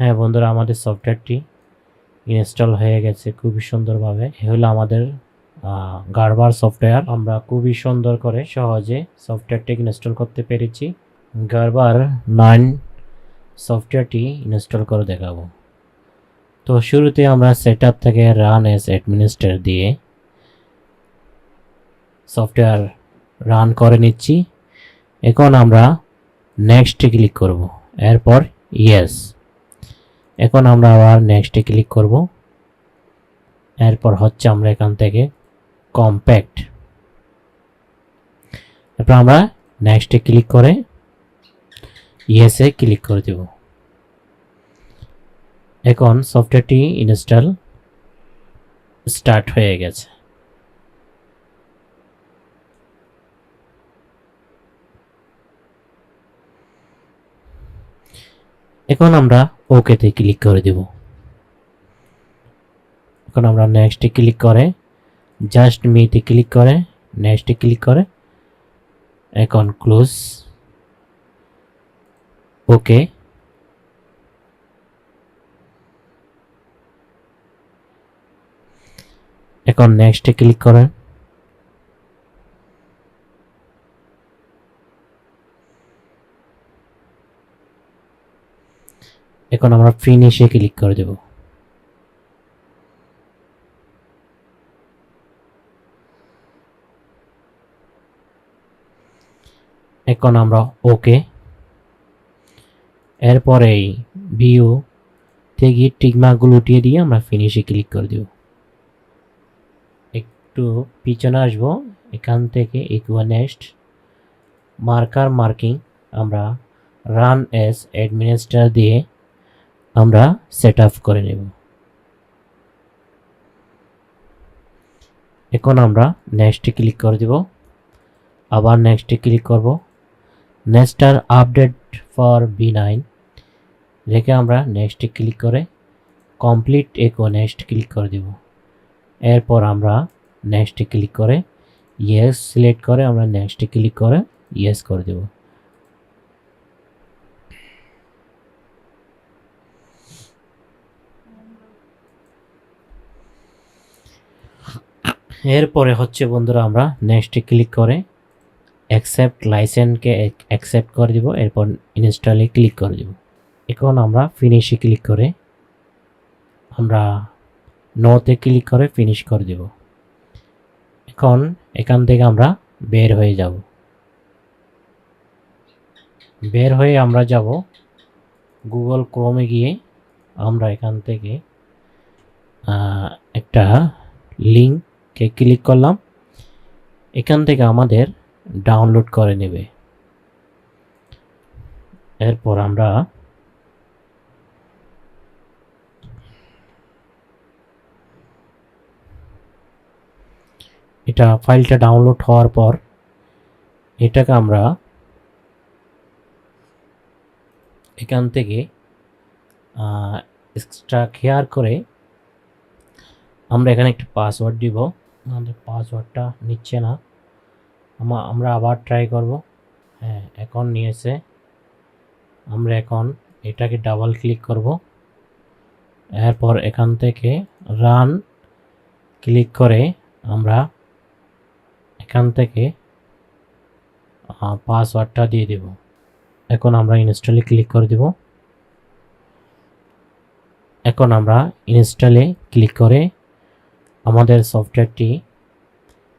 হ্যাঁ বন্ধুরা, আমাদের সফটওয়্যারটি ইনস্টল হয়ে গেছে খুবই সুন্দরভাবে। এ হলো আমাদের গারবার সফটওয়্যার। আমরা খুবই সুন্দর করে সহজে সফটওয়্যারটি ইনস্টল করতে পেরেছি। গারবার 9 সফটওয়্যারটি ইনস্টল করে দেখাবো। তো শুরুতে আমরা সেটআপ থেকে রান এস অ্যাডমিনিস্ট্রেটর দিয়ে সফটওয়্যার রান করে নিচ্ছি। এখন আমরা নেক্সটে ক্লিক করব, এরপর ইয়েস। এখন আমরা আবার নেক্সটে ক্লিক করব, এরপর হচ্ছে আমরা এখান থেকে কম্প্যাক্ট, এরপর আমরা নেক্সটে ক্লিক করে ইয়েসে ক্লিক করে দেব। এখন সফটওয়্যারটি ইনস্টল স্টার্ট হয়ে গেছে। এখন আমরা ওকেতে ক্লিক করে দেব। এখন আমরা নেক্সটে ক্লিক করে জাস্ট মিতে ক্লিক করে নেক্সটে ক্লিক করে এখন ক্লোজ, ওকে। এখন নেক্সটে ক্লিক করেন। এখন আমরা ফিনিশে ক্লিক করে দেব। এখন আমরা ওকে, এরপরে এই ভিউ থেকে টিকমার্কগুলো উঠিয়ে দিয়ে আমরা ফিনিশে ক্লিক করে দেব। একটু পিছনে আসবো, এখান থেকে নেক্সট মার্কার মার্কিং আমরা রান এস অ্যাডমিনিস্ট্রেটর দিয়ে আমরা সেট আপ করে নেব। এখন আমরা নেক্সটে ক্লিক করে দেব, আবার নেক্সটে ক্লিক করব। নেক্সটার আপডেট ফর B9 রেখে আমরা নেক্সটে ক্লিক করে কমপ্লিট নেক্সট ক্লিক করে দেব। এরপর আমরা নেক্সটে ক্লিক করে ইয়েস সিলেক্ট করে আমরা নেক্সটে ক্লিক করে ইয়েস করে দেব। এরপরে হচ্ছে বন্ধুরা আমরা নেক্সটে ক্লিক করে অ্যাকসেপ্ট লাইসেন্সকে অ্যাকসেপ্ট করে দিব, এরপর ইনস্টলে ক্লিক করে দেব। এখন আমরা ফিনিশে ক্লিক করে আমরা নোতে ক্লিক করে ফিনিশ করে দেব। এখন এখান থেকে আমরা বের হয়ে যাব। বের হয়ে আমরা যাব গুগল ক্রোমে গিয়ে আমরা এখান থেকে একটা লিঙ্কে ক্লিক করলাম। এখান থেকে আমাদের ডাউনলোড করে নেবে। এরপর আমরা এটা ফাইলটা ডাউনলোড হওয়ার পর এটাকে আমরা এখান থেকে এক্সট্রা কেয়ার করে আমরা এখানে একটা পাসওয়ার্ড দিব। আমাদের পাসওয়ার্ডটা নিচ্ছে না, আমরা আবার ট্রাই করব। হ্যাঁ, এখন নিয়েছে। আমরা এখন এটাকে ডাবল ক্লিক করব, এরপর এখান থেকে রান ক্লিক করে আমরা এখান থেকে পাসওয়ার্ডটা দিয়ে দেব। এখন আমরা ইনস্টলে ক্লিক করে দেব। এখন আমরা ইনস্টলে ক্লিক করে আমাদের সফটওয়্যারটি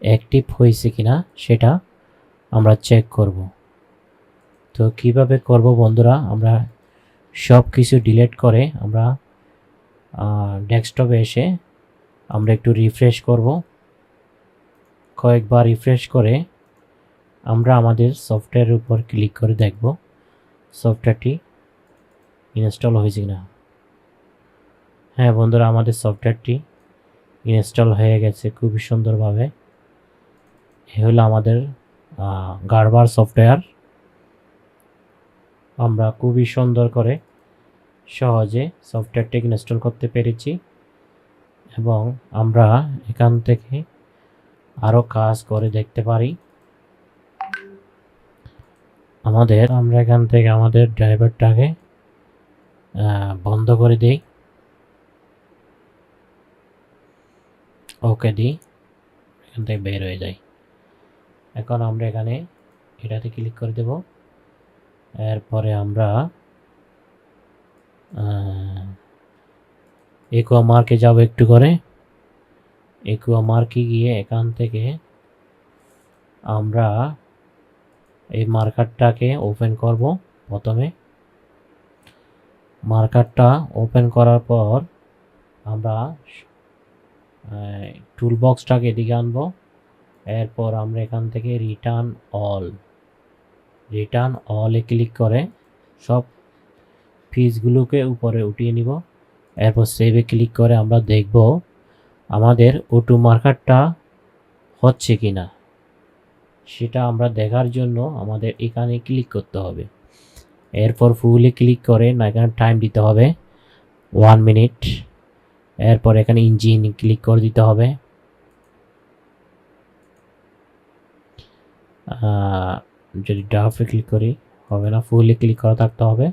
অ্যাক্টিভ হয়েছে কিনা সেটা আমরা চেক করব। তো কিভাবে করব বন্ধুরা, আমরা সব কিছু ডিলিট করে আমরা ডেস্কটপে এসে আমরা একটু রিফ্রেশ করব। কয়েকবার রিফ্রেশ করে আমরা আমাদের সফটওয়্যারের উপর ক্লিক করে দেখব সফটওয়্যারটি ইনস্টল হয়েছে কিনা। হ্যাঁ বন্ধুরা, আমাদের সফটওয়্যারটি ইনস্টল হয়ে গেছে খুবই সুন্দরভাবে। এ হলো আমাদের গারবার সফটওয়্যার। আমরা খুবই সুন্দর করে সহজে সফটওয়্যারটি ইনস্টল করতে পেরেছি এবং আমরা এখান থেকে আরও কাজ করে দেখতে পারি। আমরা এখান থেকে আমাদের ড্রাইভারটাকে বন্ধ করে দিই, ওকে দিই, এখান থেকে বের হয়ে যাই। এখন আমরা এখানে এটাতে ক্লিক করে দেব। এরপরে আমরা একুয়া মার্কে যাব, একটু করে একুয়া মার্কে গিয়ে এখান থেকে আমরা এই মার্কারটাকে ওপেন করব। প্রথমে মার্কারটা ওপেন করার পর আমরা টুল বক্সটাকে এদিকে আনবো। এরপর আমরা এখান থেকে রিটার্ন অলে ক্লিক করে সব ফিজগুলোকে উপরে উঠিয়ে নিব। এরপর সেভে ক্লিক করে আমরা দেখব আমাদের অটো মার্কারটা হচ্ছে কি না। সেটা আমরা দেখার জন্য আমাদের এখানে ক্লিক করতে হবে। এরপর ফুলে ক্লিক করে না এখানে টাইম দিতে হবে 1 মিনিট। এরপর এখানে ইঞ্জিন ক্লিক করে দিতে হবে। যদি ড্রাফে ক্লিক করি হবে না, ফুলে ক্লিক করা থাকতে হবে।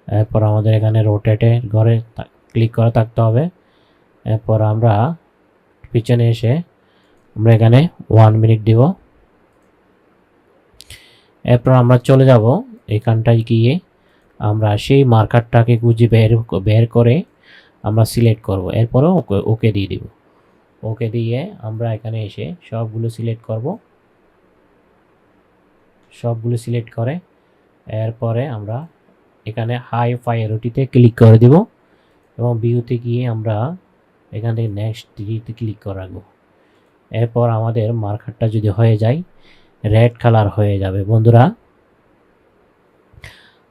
এরপর আমাদের এখানে রোটেটে ঘরে ক্লিক করা থাকতে হবে। এরপর আমরা পিছনে এসে আমরা এখানে 1 মিনিট দিব। এরপর আমরা চলে যাব এখানটায় গিয়ে আমরা সেই মার্কারটাকে খুঁজে বের করে আমরা সিলেক্ট করব। এরপরও ওকে দিয়ে দিব। ওকে দিয়ে আমরা এখানে এসে সবগুলো সিলেক্ট করব। সবগুলো সিলেক্ট করে এরপরে আমরা এখানে হাই প্রায়োরিটিতে ক্লিক করে দিব এবং ভিউতে গিয়ে আমরা এখান থেকে নেক্সট দিতে ক্লিক করে রাখবো। এরপর আমাদের মার্কারটা যদি হয়ে যায় রেড কালার হয়ে যাবে। বন্ধুরা,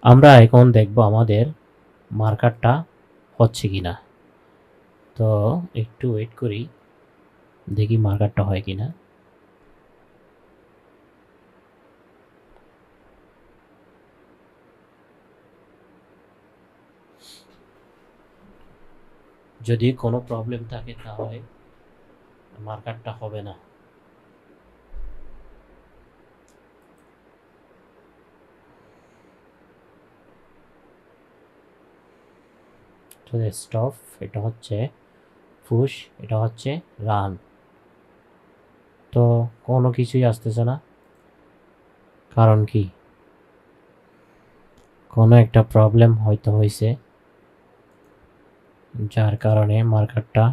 আমরা এখন দেখব আমাদের মার্কারটা হচ্ছে কিনা। তো একটু ওয়েট করি, দেখি মার্কারটা হয় কিনা। যদি কোনো প্রবলেম থাকে তাহলে মার্কারটা হবে না। তো স্টপ, এটা হচ্ছে পুশ, এটা হচ্ছে রান। তো কোনো কিছুই আসতেছে না, কারণ কি? কোনো একটা প্রবলেম হয়তো হয়েছে, যার কারণে মার্কারটা।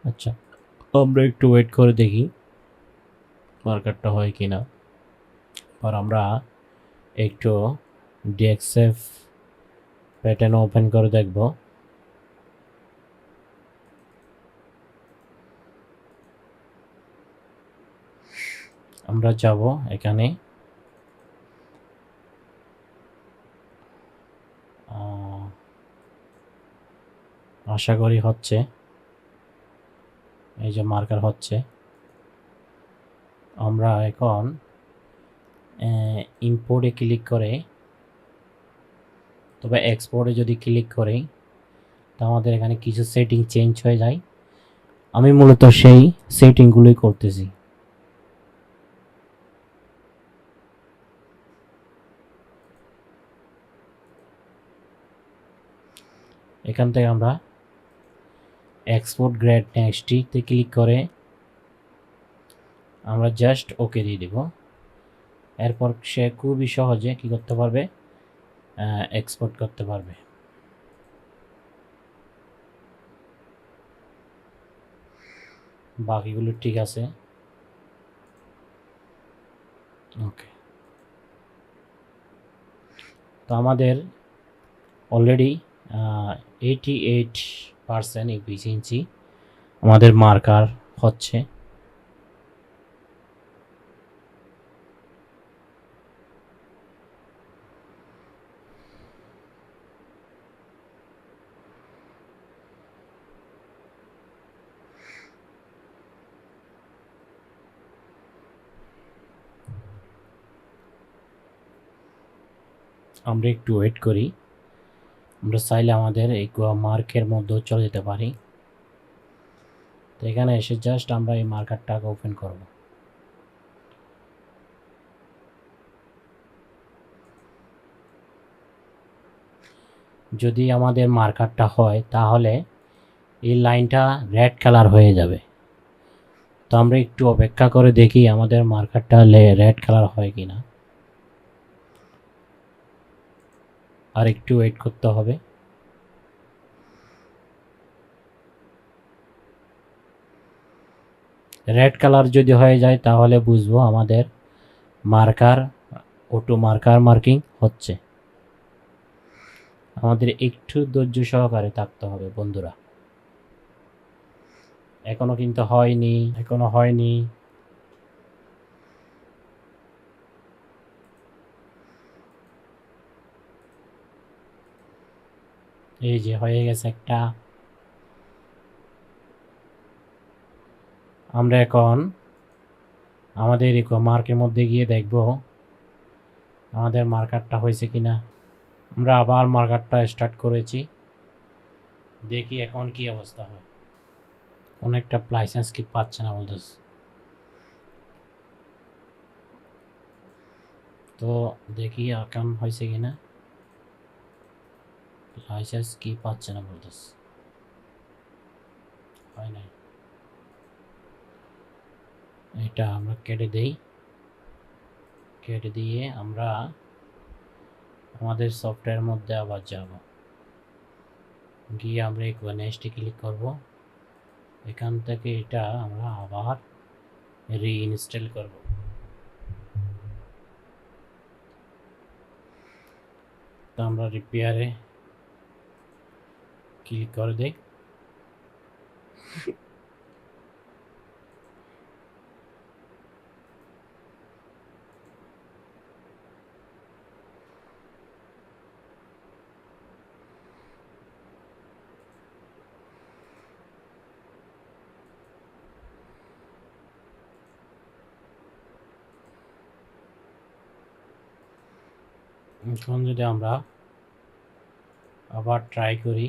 আচ্ছা, আমরা একটু ওয়েট করে দেখি মার্কারটা হয় কি না। আর আমরা একটু ডিএক্সএফ প্যাটার্ন ওপেন করে দেখব। আমরা যাব এখানে আশা করি হচ্ছে, এই যে মার্কার হচ্ছে। আমরা এখন ইম্পোর্টে ক্লিক করে, তবে এক্সপোর্টে যদি ক্লিক করি তো আমাদের এখানে কিছু সেটিং চেঞ্জ হয়ে যায়। আমি মূলত সেই সেটিংগুলোই করতেছি। এখান থেকে আমরা এক্সপোর্ট গ্রেড নেক্সটতে ক্লিক করে আমরা জাস্ট ওকে দিয়ে দেব। এরপর সে খুবই সহজে কি করতে পারবে, এক্সপোর্ট করতে পারবে। বাকিগুলো ঠিক আছে, ওকে। তো আমাদের অলরেডি 88% এফিসিয়েন্সি আমাদের মার্কার হচ্ছে। আমরা একটু ওয়েট করি। আমরা চাইলে আমাদের এই মার্কের মধ্যেও চলে যেতে পারি। তো এখানে এসে জাস্ট আমরা এই মার্কারটাকে ওপেন করব। যদি আমাদের মার্কারটা হয় তাহলে এই লাইনটা রেড কালার হয়ে যাবে। তো আমরা একটু অপেক্ষা করে দেখি আমাদের মার্কারটা রেড কালার হয় কিনা। আর একটু ওয়েট করতে হবে। রেড কালার যদি হয়ে যায় তাহলে বুঝবো আমাদের মার্কার অটো মার্কিং হচ্ছে। আমাদের একটু ধৈর্য সহকারে থাকতে হবে বন্ধুরা। এখনো কিন্তু হয়নি। এই যে হয়ে গেছে একটা। আমরা এখন আমাদের মার্কের মধ্যে গিয়ে দেখব আমাদের মার্কারটা হয়েছে কিনা। আমরা আবার মার্কারটা স্টার্ট করেছি, দেখি এখন কি অবস্থা হয়। অনেকটা লাইসেন্স কি পাচ্ছে না বলতেছে। তো দেখি এখন হয়েছে কিনা। লাইসেন্স কি পাচ্ছে না বলতেছে, হয় নাই। এটা আমরা কেটে দেই। কেটে দিয়ে আমরা আমাদের সফটওয়্যার মধ্যে আবার যাব, গিয়ে আমরা নেক্সটে ক্লিক করব। এখান থেকে এটা আমরা আবার রিইনস্টল করব। তো আমরা রিপেয়ারে ক্লিক করে দেই। এখন যদি আমরা আবার ট্রাই করি